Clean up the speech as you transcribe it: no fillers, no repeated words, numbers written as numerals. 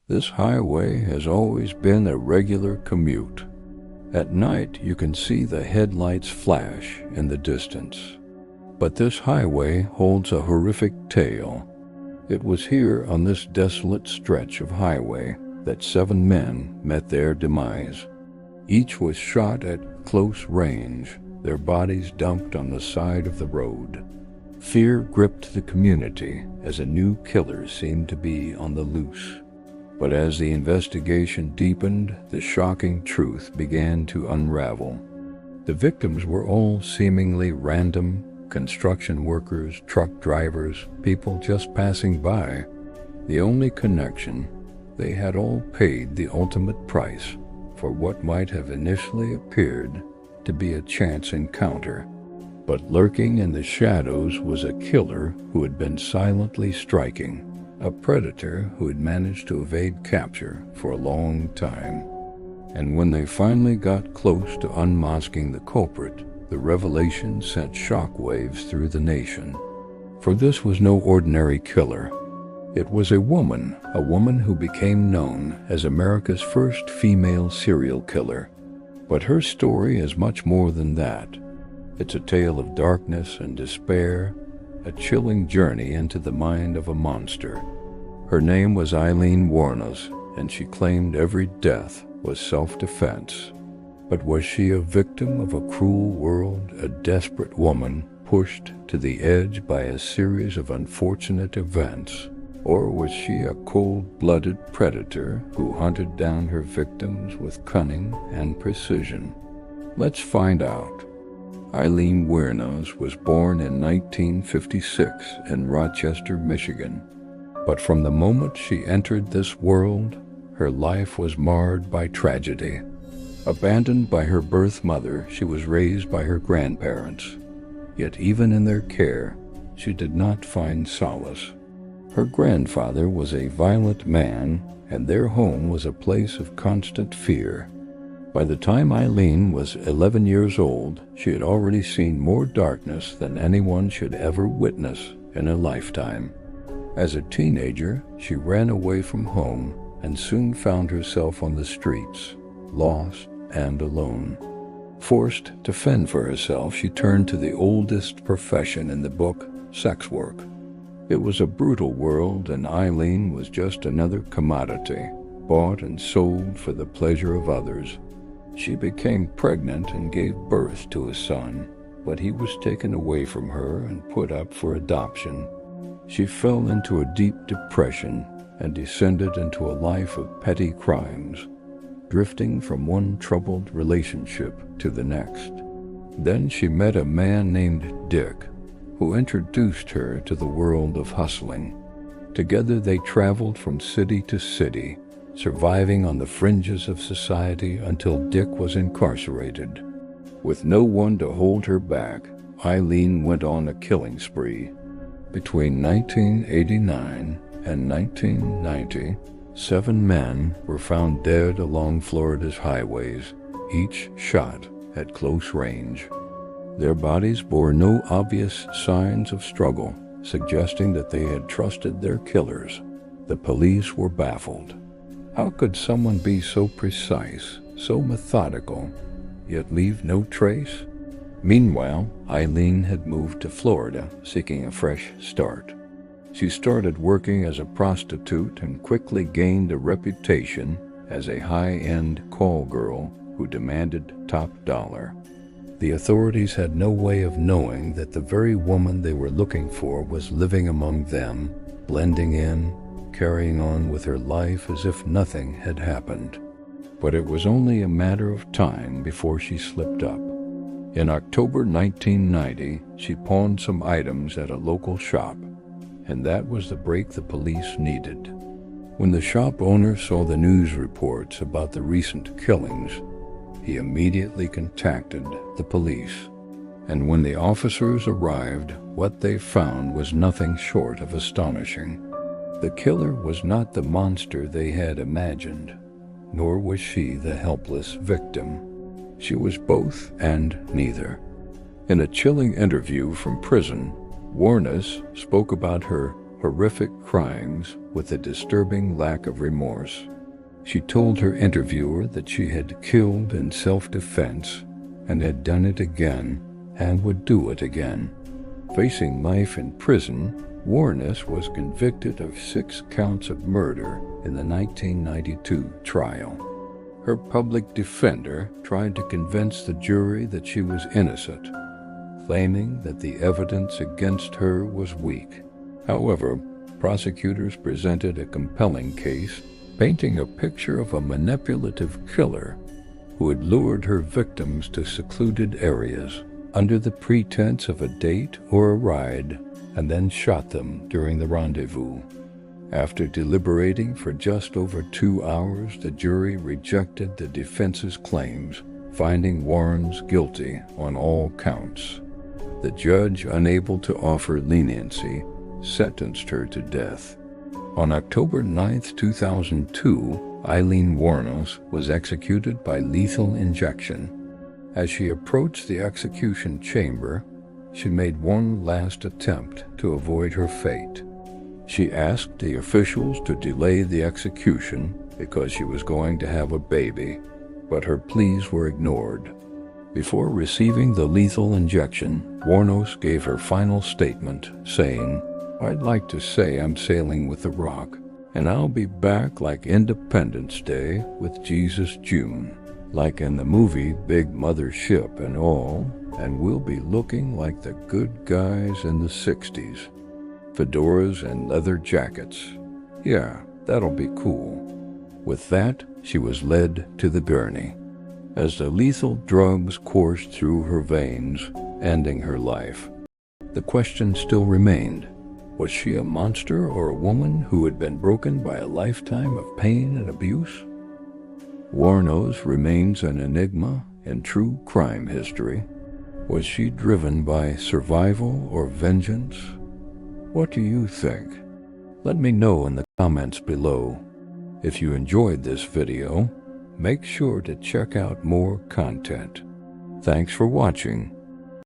This highway has always been a regular commute. At night, you can see the headlights flash in the distance. But this highway holds a horrific tale. It was here on this desolate stretch of highway that 7 men met their demise. Each was shot at close range, their bodies dumped on the side of the road. Fear gripped the community as a new killer seemed to be on the loose. But as the investigation deepened, the shocking truth began to unravel. The victims were all seemingly random: construction workers, truck drivers, people just passing by. The only connection: they had all paid the ultimate price for what might have initially appeared to be a chance encounter. But lurking in the shadows was a killer who had been silently striking, a predator who had managed to evade capture for a long time. And when they finally got close to unmasking the culprit, the revelation sent shockwaves through the nation. For this was no ordinary killer. It was a woman who became known as America's first female serial killer. But her story is much more than that. It's a tale of darkness and despair, a chilling journey into the mind of a monster. Her name was Aileen Wuornos, and she claimed every death was self-defense. But was she a victim of a cruel world, a desperate woman pushed to the edge by a series of unfortunate events? Or was she a cold-blooded predator who hunted down her victims with cunning and precision? Let's find out. Aileen Wuornos was born in 1956 in Rochester, Michigan. But from the moment she entered this world, her life was marred by tragedy. Abandoned by her birth mother, she was raised by her grandparents. Yet even in their care, she did not find solace. Her grandfather was a violent man, and their home was a place of constant fear. By the time Aileen was 11 years old, she had already seen more darkness than anyone should ever witness in a lifetime. As a teenager, she ran away from home and soon found herself on the streets, lost and alone. Forced to fend for herself, she turned to the oldest profession in the book, sex work. It was a brutal world, and Aileen was just another commodity, bought and sold for the pleasure of others. She became pregnant and gave birth to a son, but he was taken away from her and put up for adoption. She fell into a deep depression and descended into a life of petty crimes, drifting from one troubled relationship to the next. Then she met a man named Dick, who introduced her to the world of hustling. Together they traveled from city to city, surviving on the fringes of society until Dick was incarcerated. With no one to hold her back, Aileen went on a killing spree. Between 1989 and 1990, 7 men were found dead along Florida's highways, each shot at close range. Their bodies bore no obvious signs of struggle, suggesting that they had trusted their killers. The police were baffled. How could someone be so precise, so methodical, yet leave no trace? Meanwhile, Aileen had moved to Florida, seeking a fresh start. She started working as a prostitute and quickly gained a reputation as a high-end call girl who demanded top dollar. The authorities had no way of knowing that the very woman they were looking for was living among them, blending in, carrying on with her life as if nothing had happened. But it was only a matter of time before she slipped up. In October 1990, she pawned some items at a local shop, and that was the break the police needed. When the shop owner saw the news reports about the recent killings, he immediately contacted the police. And when the officers arrived, what they found was nothing short of astonishing. The killer was not the monster they had imagined, nor was she the helpless victim. She was both and neither. In a chilling interview from prison, Wuornos spoke about her horrific crimes with a disturbing lack of remorse. She told her interviewer that she had killed in self-defense and had done it again and would do it again. Facing life in prison, Warnes was convicted of 6 counts of murder in the 1992 trial. Her public defender tried to convince the jury that she was innocent, claiming that the evidence against her was weak. However, prosecutors presented a compelling case, painting a picture of a manipulative killer who had lured her victims to secluded areas under the pretense of a date or a ride, and then shot them during the rendezvous. After deliberating for just over 2 hours, the jury rejected the defense's claims, finding Warnes guilty on all counts. The judge, unable to offer leniency, sentenced her to death. On October 9, 2002, Aileen Wuornos was executed by lethal injection. As she approached the execution chamber, she made one last attempt to avoid her fate. She asked the officials to delay the execution because she was going to have a baby, but her pleas were ignored. Before receiving the lethal injection, Wuornos gave her final statement, saying, "I'd like to say I'm sailing with the Rock, and I'll be back like Independence Day with Jesus June, like in the movie Big Mother Ship and all, and we'll be looking like the good guys in the 60s. Fedoras and leather jackets. Yeah, that'll be cool." With that, she was led to the gurney. As the lethal drugs coursed through her veins, ending her life, the question still remained: was she a monster or a woman who had been broken by a lifetime of pain and abuse? Wuornos remains an enigma in true crime history. Was she driven by survival or vengeance? What do you think? Let me know in the comments below. If you enjoyed this video, make sure to check out more content. Thanks for watching.